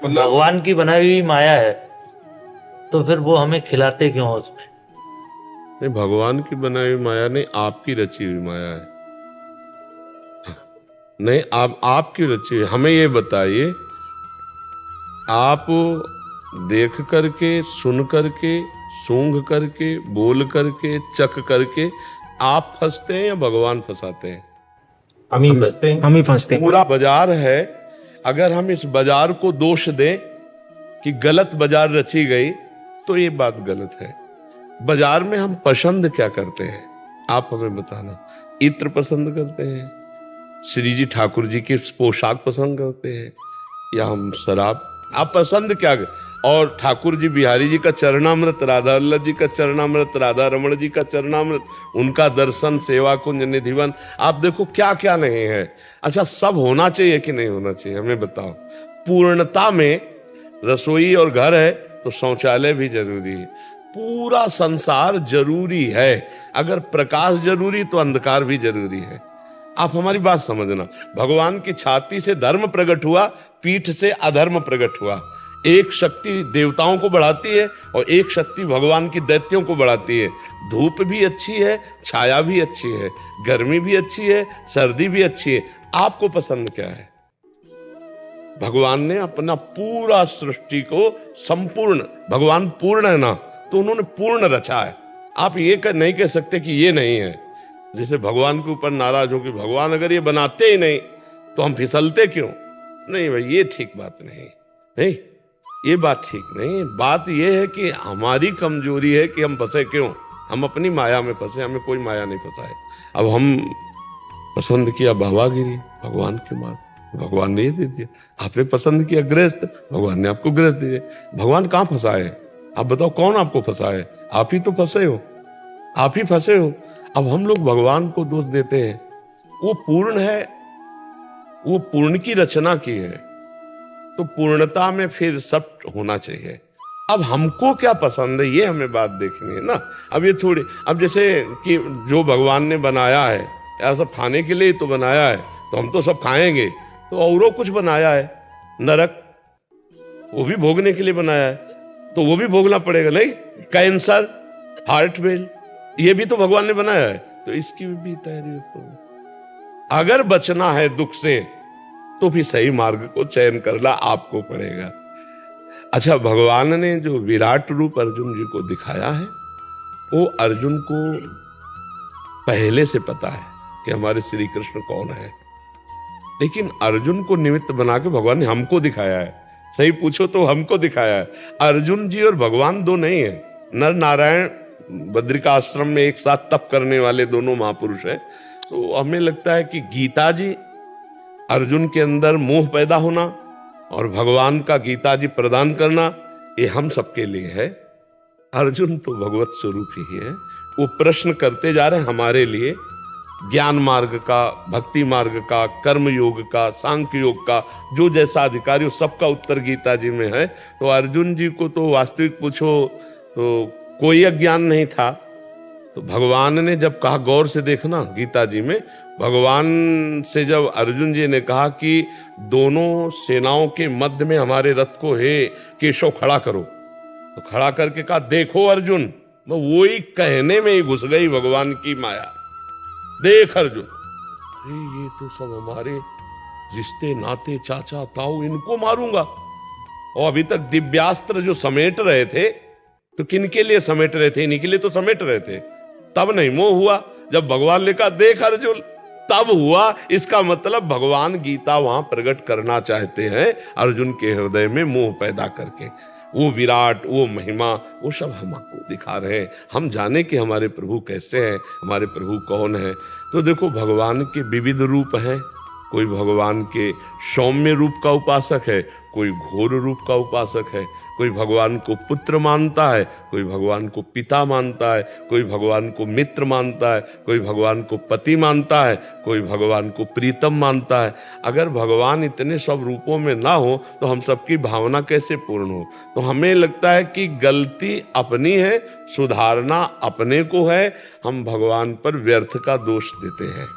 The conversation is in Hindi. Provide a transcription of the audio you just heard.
भगवान की बनाई हुई माया है, तो फिर वो हमें खिलाते क्यों उसमें? नहीं, भगवान की बनाई हुई माया नहीं, आपकी रची हुई माया है। नहीं, आप आपकी रची हुई। हमें ये बताइए, आप देख करके, सुन करके, सूंघ करके, बोल करके, चख करके आप फंसते हैं या भगवान फंसाते हैं? हम ही फंसते हैं, हम ही फंसते हैं। पूरा बाजार है, अगर हम इस बाजार को दोष दें कि गलत बाजार रची गई, तो ये बात गलत है। बाजार में हम पसंद क्या करते हैं, आप हमें बताना। इत्र पसंद करते हैं, श्री जी ठाकुर जी की पोशाक पसंद करते हैं, या हम शराब? आप पसंद क्या? और ठाकुर जी बिहारी जी का चरणामृत, राधा वल्लभ जी का चरणामृत, राधा रमण जी का चरणामृत, उनका दर्शन, सेवा कुंज, निधिवन, आप देखो क्या क्या नहीं है। अच्छा, सब होना चाहिए कि नहीं होना चाहिए, हमें बताओ। पूर्णता में रसोई और घर है तो शौचालय भी जरूरी है। पूरा संसार जरूरी है। अगर प्रकाश जरूरी तो अंधकार भी जरूरी है। आप हमारी बात समझना। भगवान की छाती से धर्म प्रकट हुआ, पीठ से अधर्म प्रकट हुआ। एक शक्ति देवताओं को बढ़ाती है और एक शक्ति भगवान की दैत्यों को बढ़ाती है। धूप भी अच्छी है, छाया भी अच्छी है, गर्मी भी अच्छी है, सर्दी भी अच्छी है। आपको पसंद क्या है? भगवान ने अपना पूरा सृष्टि को संपूर्ण, भगवान पूर्ण है ना, तो उन्होंने पूर्ण रचा है। आप ये नहीं कह सकते कि ये नहीं है। जैसे भगवान के ऊपर नाराज हो कि भगवान अगर ये बनाते ही नहीं तो हम फिसलते क्यों? नहीं भाई, ये ठीक बात नहीं। नहीं, ये बात ठीक नहीं। बात ये है कि हमारी कमजोरी है कि हम फंसे क्यों। हम अपनी माया में फंसे, हमें कोई माया नहीं फंसाए। अब हम पसंद किया बाबागिरी, भगवान के मार्ग, भगवान ने ये दे दिया। आपने पसंद किया गृहस्थ, भगवान ने आपको गृहस्थ दे दिया। भगवान कहाँ फंसाए? आप बताओ, कौन आपको फंसाए? आप ही तो फंसे हो, आप ही फंसे हो। अब हम लोग भगवान को दोष देते हैं। वो पूर्ण है, वो पूर्ण की रचना की है, तो पूर्णता में फिर सब होना चाहिए। अब हमको क्या पसंद है, ये हमें बात देखनी है ना। अब ये थोड़ी, अब जैसे कि जो भगवान ने बनाया है यार, सब खाने के लिए तो बनाया है, तो हम तो सब खाएंगे। तो औरों कुछ बनाया है, नरक, वो भी भोगने के लिए बनाया है, तो वो भी भोगना पड़ेगा। नहीं, कैंसर, हार्ट फेल, ये भी तो भगवान ने बनाया है, तो इसकी भी तैयारी रखो। अगर बचना है दुख से तो भी सही मार्ग को चयन करना आपको पड़ेगा। अच्छा, भगवान ने जो विराट रूप अर्जुन जी को दिखाया है, वो अर्जुन को पहले से पता है कि हमारे श्री कृष्ण कौन है, लेकिन अर्जुन को निमित्त बना के भगवान ने हमको दिखाया है। सही पूछो तो हमको दिखाया है। अर्जुन जी और भगवान दो नहीं है। नर नारायण बद्रिका आश्रम में एक साथ तप करने वाले दोनों महापुरुष हैं। तो हमें लगता है कि गीता जी, अर्जुन के अंदर मोह पैदा होना और भगवान का गीता जी प्रदान करना, ये हम सबके लिए है। अर्जुन तो भगवत स्वरूप ही है। वो प्रश्न करते जा रहे हैं हमारे लिए, ज्ञान मार्ग का, भक्ति मार्ग का, कर्म योग का, सांख्य योग का, जो जैसा अधिकारी हो सबका उत्तर गीता जी में है। तो अर्जुन जी को तो वास्तविक पूछो तो कोई अज्ञान नहीं था। तो भगवान ने जब कहा, गौर से देखना गीता जी में, भगवान से जब अर्जुन जी ने कहा कि दोनों सेनाओं के मध्य में हमारे रथ को हे केशव खड़ा करो, तो खड़ा करके कहा, देखो अर्जुन, वो ही कहने में ही घुस गई भगवान की माया। देख अर्जुन, अरे ये तो सब हमारे रिश्ते नाते, चाचा ताऊ, इनको मारूंगा। और अभी तक दिव्यास्त्र जो समेट रहे थे, तो किनके लिए समेट रहे थे? इन्हीं के लिए तो समेट रहे थे। तब नहीं मोह हुआ, जब भगवान ने कहा देख अर्जुन, तब हुआ। इसका मतलब भगवान गीता वहां प्रकट करना चाहते हैं अर्जुन के हृदय में मोह पैदा करके। वो विराट, वो महिमा, वो सब हमको दिखा रहे हैं। हम जाने कि हमारे प्रभु कैसे हैं, हमारे प्रभु कौन है। तो देखो, भगवान के विविध रूप हैं। कोई भगवान के सौम्य रूप का उपासक है, कोई घोर रूप का उपासक है। कोई भगवान को पुत्र मानता है, कोई भगवान को पिता मानता है, कोई भगवान को मित्र मानता है, कोई भगवान को पति मानता है, कोई भगवान को प्रीतम मानता है। अगर भगवान इतने सब रूपों में ना हो तो हम सबकी भावना कैसे पूर्ण हो? तो हमें लगता है कि गलती अपनी है, सुधारना अपने को है। हम भगवान पर व्यर्थ का दोष देते हैं।